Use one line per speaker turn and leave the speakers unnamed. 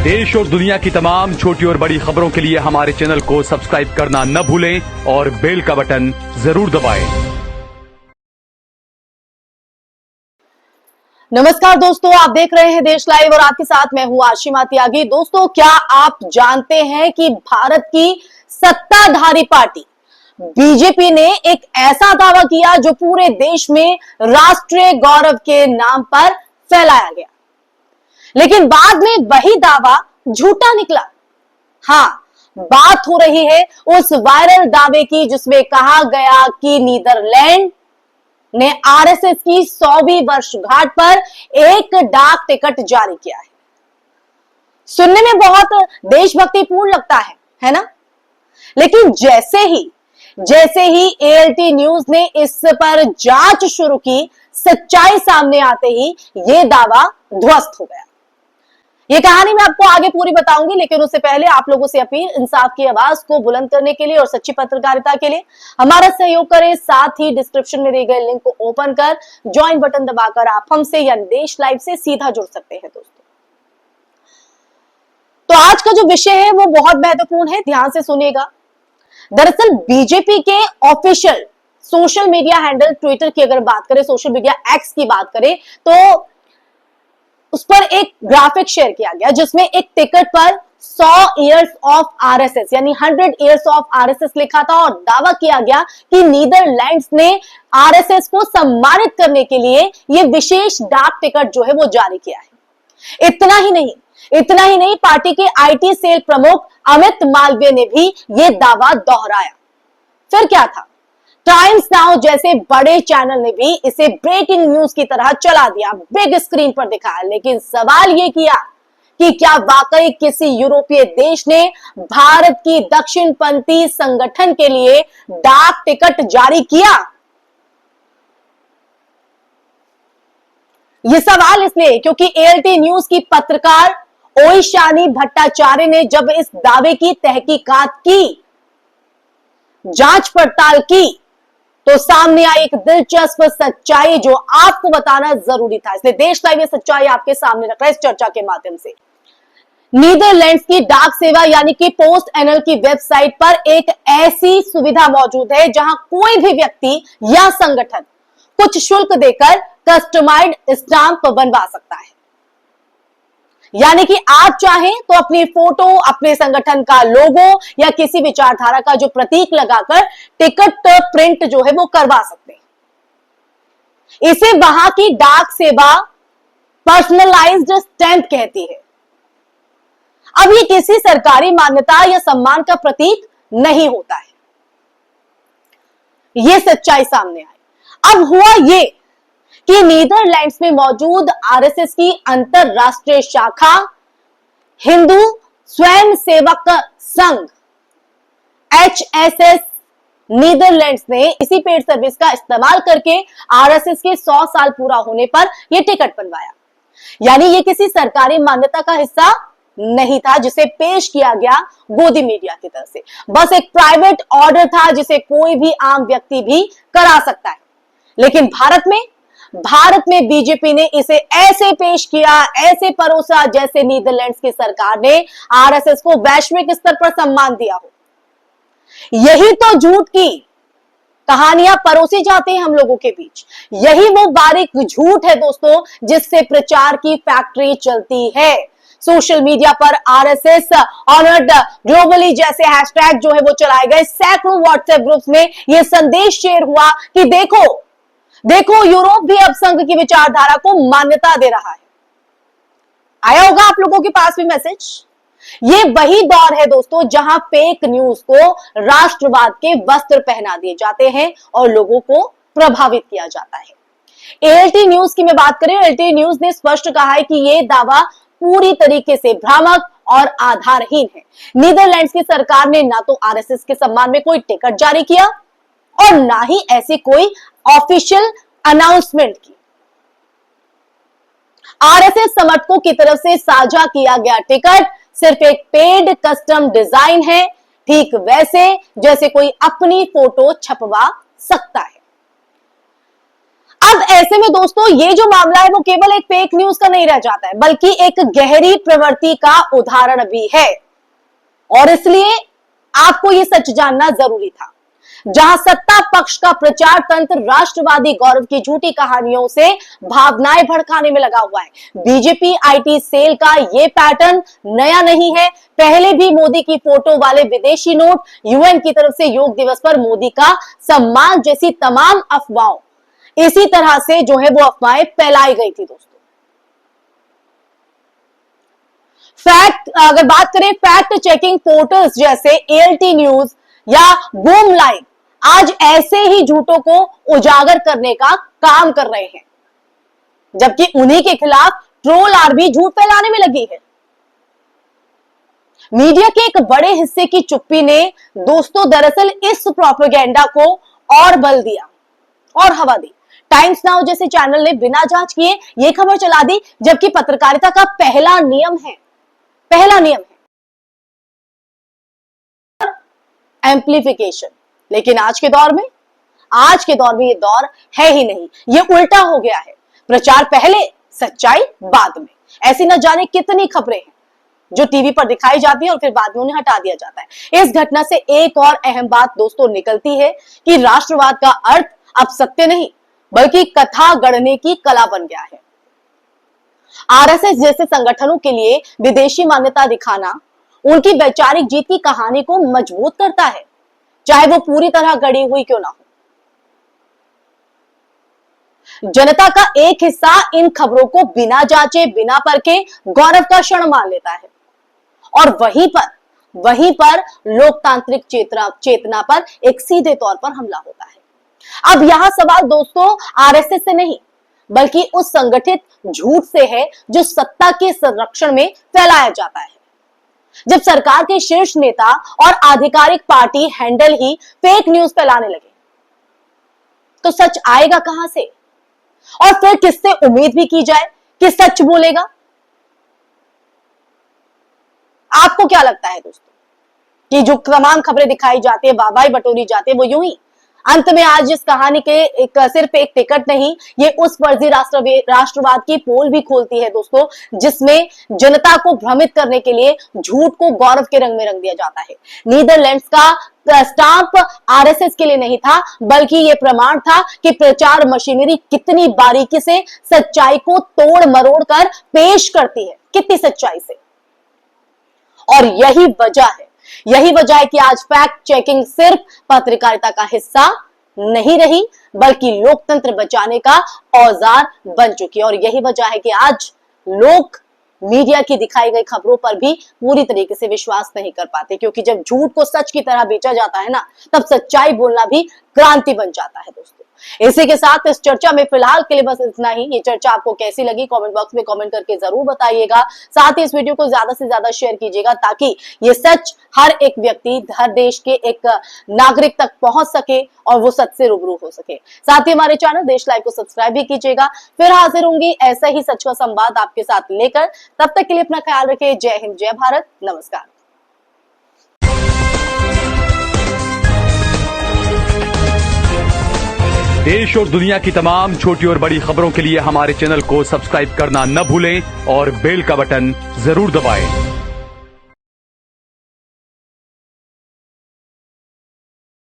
देश और दुनिया की तमाम छोटी और बड़ी खबरों के लिए हमारे चैनल को सब्सक्राइब करना न भूलें और बेल का बटन जरूर दबाएं।
नमस्कार दोस्तों, आप देख रहे हैं देश लाइव और आपके साथ मैं हूं आशिमा त्यागी। दोस्तों, क्या आप जानते हैं कि भारत की सत्ताधारी पार्टी बीजेपी ने एक ऐसा दावा किया जो पूरे देश में राष्ट्रीय गौरव के नाम पर फैलाया गया, लेकिन बाद में वही दावा झूठा निकला। हाँ, बात हो रही है उस वायरल दावे की जिसमें कहा गया कि नीदरलैंड ने आरएसएस की 100वीं वर्षगांठ पर एक डाक टिकट जारी किया है। सुनने में बहुत देशभक्तिपूर्ण लगता है ना? लेकिन जैसे ही एएलटी न्यूज ने इस पर जांच शुरू की, सच्चाई सामने आते ही यह दावा ध्वस्त हो गया। ये कहानी मैं आपको आगे पूरी बताऊंगी, लेकिन उससे पहले आप लोगों से अपील, इंसाफ की आवाज को बुलंद करने के लिए और सच्ची पत्रकारिता के लिए हमारा सहयोग करें। साथ ही डिस्क्रिप्शन में दिए गए लिंक को ओपन कर ज्वाइन बटन दबाकर आप हमसे या देश लाइव से सीधा जुड़ सकते हैं। दोस्तों, तो आज का जो विषय है वो बहुत महत्वपूर्ण है, ध्यान से सुनिएगा। दरअसल बीजेपी के official social media handle Twitter की अगर बात करें, सोशल मीडिया एक्स की बात करें, तो उस पर एक ग्राफिक शेयर किया गया जिसमें एक टिकट पर 100 इयर्स ऑफ आरएसएस यानी 100 इयर्स ऑफ आरएसएस लिखा था और दावा किया गया कि नीदरलैंड्स ने आरएसएस को सम्मानित करने के लिए यह विशेष डाक टिकट जो है वो जारी किया है। इतना ही नहीं, पार्टी के आईटी सेल प्रमुख अमित मालवीय ने भी यह दावा दोहराया। फिर क्या था, टाइम्स नाउ जैसे बड़े चैनल ने भी इसे ब्रेकिंग न्यूज की तरह चला दिया, बिग स्क्रीन पर दिखाया। लेकिन सवाल यह किया कि क्या वाकई किसी यूरोपीय देश ने भारत की दक्षिणपंथी संगठन के लिए डाक टिकट जारी किया? यह सवाल इसलिए क्योंकि एएलटी न्यूज की पत्रकार ओइशानी भट्टाचार्य ने जब इस दावे की तहकीकात की, जांच पड़ताल की, तो सामने आई एक दिलचस्प सच्चाई जो आपको बताना जरूरी था। इसलिए देश लाइव ये सच्चाई आपके सामने रख रहा है इस चर्चा के माध्यम से। नीदरलैंड्स की डाक सेवा यानी कि पोस्ट एनएल की वेबसाइट पर एक ऐसी सुविधा मौजूद है जहां कोई भी व्यक्ति या संगठन कुछ शुल्क देकर कस्टमाइज्ड स्टाम्प बनवा सकता है। यानी कि आप चाहें तो अपनी फोटो, अपने संगठन का लोगो या किसी विचारधारा का जो प्रतीक लगाकर टिकट प्रिंट जो है वो करवा सकते हैं। इसे वहां की डाक सेवा पर्सनलाइज्ड स्टैंप कहती है। अब ये किसी सरकारी मान्यता या सम्मान का प्रतीक नहीं होता है। यह सच्चाई सामने आई। अब हुआ ये कि नीदरलैंड्स में मौजूद आरएसएस की अंतरराष्ट्रीय शाखा हिंदू स्वयंसेवक संघ HSS नीदरलैंड्स ने इसी पेड सर्विस का इस्तेमाल करके आरएसएस के 100 साल पूरा होने पर यह टिकट बनवाया। यानी यह किसी सरकारी मान्यता का हिस्सा नहीं था जिसे पेश किया गया गोदी मीडिया की तरफ से। बस एक प्राइवेट ऑर्डर था जिसे कोई भी आम व्यक्ति भी करा सकता है। लेकिन भारत में बीजेपी ने इसे ऐसे पेश किया, ऐसे परोसा जैसे नीदरलैंड्स की सरकार ने आरएसएस को वैश्विक स्तर पर सम्मान दिया हो। यही तो झूठ की कहानियां परोसी जाती हैं हम लोगों के बीच। यही वो बारीक झूठ है दोस्तों जिससे प्रचार की फैक्ट्री चलती है। सोशल मीडिया पर आरएसएस ऑनर्ड ग्लोबली जैसे हैशटैग जो है वो चलाए गए। सैकड़ों व्हाट्सएप ग्रुप्स में यह संदेश शेयर हुआ कि देखो यूरोप भी अब संघ की विचारधारा को मान्यता दे रहा है। आया होगा आप लोगों के पास भी मैसेज। ये वही दौर है दोस्तों जहां फेक न्यूज को राष्ट्रवाद के वस्त्र पहना दिए जाते हैं और लोगों को प्रभावित किया जाता है। एएलटी न्यूज की मैं बात करें, एएलटी न्यूज ने स्पष्ट कहा है कि यह दावा पूरी तरीके से भ्रामक और आधारहीन है। नीदरलैंड्स की सरकार ने ना तो आरएसएस के सम्मान में कोई टिकट जारी किया और ना ही ऐसी कोई ऑफिशियल अनाउंसमेंट की। आरएसएस समर्थकों की तरफ से साझा किया गया टिकट सिर्फ एक पेड कस्टम डिजाइन है, ठीक वैसे जैसे कोई अपनी फोटो छपवा सकता है। अब ऐसे में दोस्तों ये जो मामला है वो केवल एक फेक न्यूज का नहीं रह जाता है, बल्कि एक गहरी प्रवृत्ति का उदाहरण भी है। और इसलिए आपको ये सच जानना जरूरी था। जहां सत्ता पक्ष का प्रचार तंत्र राष्ट्रवादी गौरव की झूठी कहानियों से भावनाएं भड़काने में लगा हुआ है। बीजेपी आईटी सेल का ये पैटर्न नया नहीं है। पहले भी मोदी की फोटो वाले विदेशी नोट, यूएन की तरफ से योग दिवस पर मोदी का सम्मान जैसी तमाम अफवाहों, इसी तरह से जो है वो अफवाहें फैलाई गई थी दोस्तों। फैक्ट अगर बात करें, फैक्ट चेकिंग पोर्टल्स जैसे एएलटी न्यूज या बूम लाइव आज ऐसे ही झूठों को उजागर करने का काम कर रहे हैं, जबकि उन्हीं के खिलाफ ट्रोल आर्मी झूठ फैलाने में लगी है। मीडिया के एक बड़े हिस्से की चुप्पी ने दोस्तों दरअसल इस प्रोपेगेंडा को और बल दिया और हवा दी। टाइम्स नाउ जैसे चैनल ने बिना जांच किए यह खबर चला दी, जबकि पत्रकारिता का पहला नियम है एम्प्लीफिकेशन। लेकिन आज के दौर में ये दौर है ही नहीं, ये उल्टा हो गया है। प्रचार पहले, सच्चाई बाद में। ऐसी न जाने कितनी खबरें हैं जो टीवी पर दिखाई जाती है और फिर बाद में उन्हें हटा दिया जाता है। इस घटना से एक और अहम बात दोस्तों निकलती है कि राष्ट्रवाद का अर्थ अब सत्य नहीं बल्कि कथा गढ़ने की कला बन गया है। आरएसएस जैसे संगठनों के लिए विदेशी मान्यता दिखाना उनकी वैचारिक जीत की कहानी को मजबूत करता है, चाहे वो पूरी तरह गढ़ी हुई क्यों ना हो। जनता का एक हिस्सा इन खबरों को बिना जांचे, बिना परखे गौरव का क्षण मान लेता है और वहीं पर लोकतांत्रिक चेतना पर एक सीधे तौर पर हमला होता है। अब यहां सवाल दोस्तों आरएसएस से नहीं बल्कि उस संगठित झूठ से है जो सत्ता के संरक्षण में फैलाया जाता है। जब सरकार के शीर्ष नेता और आधिकारिक पार्टी हैंडल ही फेक न्यूज फैलाने लगे तो सच आएगा कहां से? और फिर किससे उम्मीद भी की जाए कि सच बोलेगा? आपको क्या लगता है दोस्तों कि जो तमाम खबरें दिखाई जाती है, वाहवाही बटोरी जाती है, वो यूं ही अंत में आज इस कहानी के सिर्फ एक टिकट नहीं, ये उस फर्जी राष्ट्रवाद की पोल भी खोलती है दोस्तों, जिसमें जनता को भ्रमित करने के लिए झूठ को गौरव के रंग में रंग दिया जाता है। नीदरलैंड्स का स्टाम्प आरएसएस के लिए नहीं था, बल्कि ये प्रमाण था कि प्रचार मशीनरी कितनी बारीकी से सच्चाई को तोड़ मरोड़ कर पेश करती है, कितनी सच्चाई से। और यही वजह है कि आज फैक्ट चेकिंग सिर्फ पत्रकारिता का हिस्सा नहीं रही बल्कि लोकतंत्र बचाने का औजार बन चुकी है। और यही वजह है कि आज लोग मीडिया की दिखाई गई खबरों पर भी पूरी तरीके से विश्वास नहीं कर पाते, क्योंकि जब झूठ को सच की तरह बेचा जाता है ना, तब सच्चाई बोलना भी क्रांति बन जाता है दोस्तों। इसी के साथ इस चर्चा में फिलहाल के लिए बस इतना ही। ये चर्चा आपको कैसी लगी कमेंट बॉक्स में कमेंट करके जरूर बताइएगा। साथ ही इस वीडियो को ज्यादा से ज्यादा शेयर कीजिएगा ताकि ये सच हर एक व्यक्ति, हर देश के एक नागरिक तक पहुंच सके और वो सच से रूबरू हो सके। साथ ही हमारे चैनल देश लाइव को सब्सक्राइब भी कीजिएगा। फिर हाजिर होंगी ऐसा ही सच का संवाद आपके साथ लेकर। तब तक के लिए अपना ख्याल रखिए। जय हिंद, जय भारत, नमस्कार।
देश और दुनिया की तमाम छोटी और बड़ी खबरों के लिए हमारे चैनल को सब्सक्राइब करना न भूलें और बेल का बटन जरूर दबाएं।